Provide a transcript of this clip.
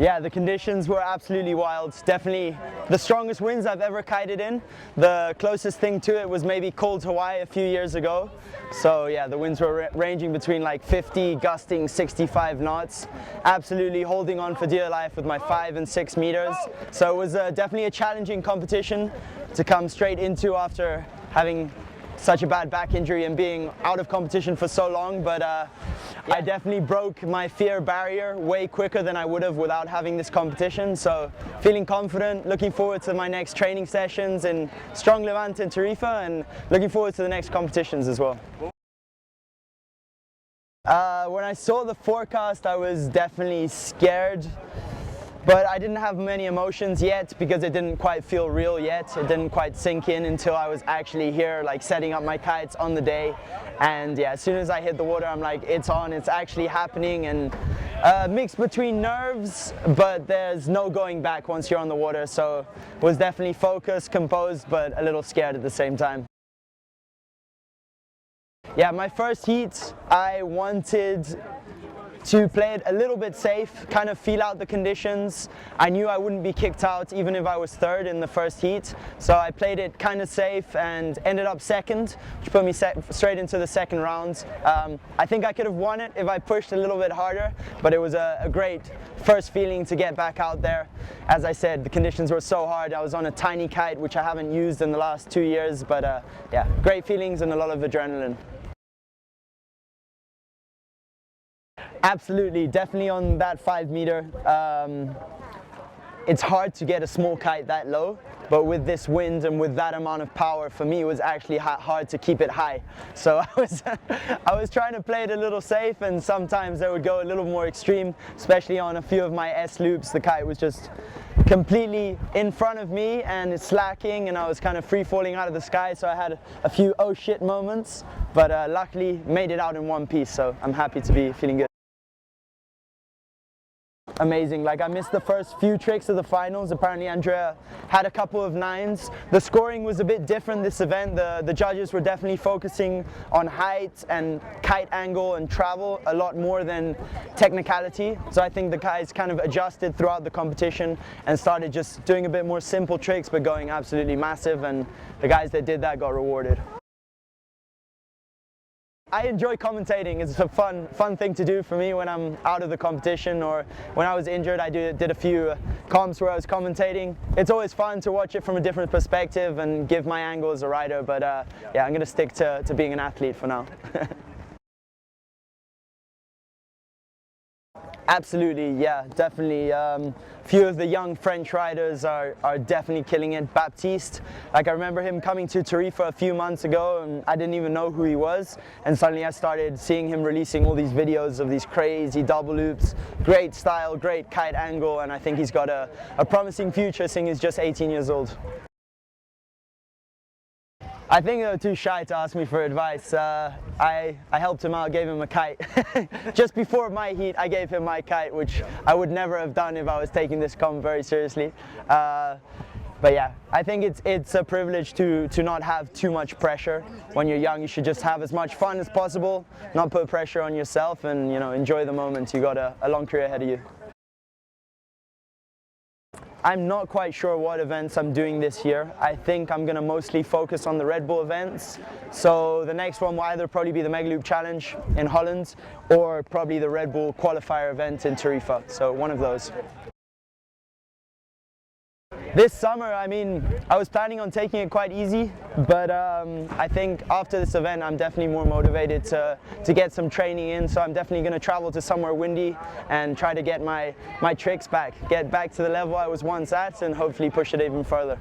Yeah, the conditions were absolutely wild. Definitely the strongest winds I've ever kited in. The closest thing to it was maybe cold Hawaii a few years ago. So yeah, the winds were ranging between like 50, gusting 65 knots. Absolutely holding on for dear life with my 5 and 6 meters. So it was definitely a challenging competition to come straight into after having such a bad back injury and being out of competition for so long, but I definitely broke my fear barrier way quicker than I would have without having this competition. So feeling confident, looking forward to my next training sessions in Strong Levant and Tarifa, and looking forward to the next competitions as well. When I saw the forecast, I was definitely scared. But I didn't have many emotions yet because it didn't quite feel real yet. It didn't quite sink in until I was actually here, like setting up my kites on the day. And yeah, as soon as I hit the water, I'm like, it's on, it's actually happening. And mixed between nerves, but there's no going back once you're on the water. So was definitely focused, composed, but a little scared at the same time. Yeah, my first heat, I wanted to play it a little bit safe, kind of feel out the conditions. I knew I wouldn't be kicked out even if I was third in the first heat. So I played it kind of safe and ended up second, which put me straight into the second round. I think I could have won it if I pushed a little bit harder, but it was a great first feeling to get back out there. As I said, the conditions were so hard. I was on a tiny kite, which I haven't used in the last 2 years, but yeah, great feelings and a lot of adrenaline. Absolutely, definitely on that 5 meter. It's hard to get a small kite that low, but with this wind and with that amount of power, for me it was actually hard to keep it high. So I was trying to play it a little safe, and sometimes I would go a little more extreme, especially on a few of my S loops. The kite was just completely in front of me and it's slacking, and I was kind of free falling out of the sky, so I had a few oh shit moments, but luckily made it out in one piece, so I'm happy to be feeling good. Amazing. Like, I missed the first few tricks of the finals. Apparently Andrea had a couple of 9s. The scoring was a bit different this event. The judges were definitely focusing on height and kite angle and travel a lot more than technicality. So I think the guys kind of adjusted throughout the competition and started just doing a bit more simple tricks but going absolutely massive, and the guys that did that got rewarded. I enjoy commentating. It's a fun thing to do for me when I'm out of the competition, or when I was injured I did a few comps where I was commentating. It's always fun to watch it from a different perspective and give my angle as a rider, but yeah, I'm going to stick to being an athlete for now. Absolutely, yeah, definitely. Few of the young French riders are definitely killing it. Baptiste, like I remember him coming to Tarifa a few months ago and I didn't even know who he was, and suddenly I started seeing him releasing all these videos of these crazy double loops. Great style, great kite angle, and I think he's got a promising future seeing he's just 18 years old. I think they were too shy to ask me for advice. I helped him out, gave him a kite. Just before my heat, I gave him my kite, which I would never have done if I was taking this comp very seriously. But yeah, I think it's a privilege to not have too much pressure. When you're young, you should just have as much fun as possible, not put pressure on yourself, and enjoy the moment. You got a long career ahead of you. I'm not quite sure what events I'm doing this year. I think I'm going to mostly focus on the Red Bull events. So the next one will either probably be the Mega Loop Challenge in Holland, or probably the Red Bull qualifier event in Tarifa. So one of those. This summer, I mean, I was planning on taking it quite easy, but I think after this event I'm definitely more motivated to get some training in, so I'm definitely going to travel to somewhere windy and try to get my tricks back, get back to the level I was once at, and hopefully push it even further.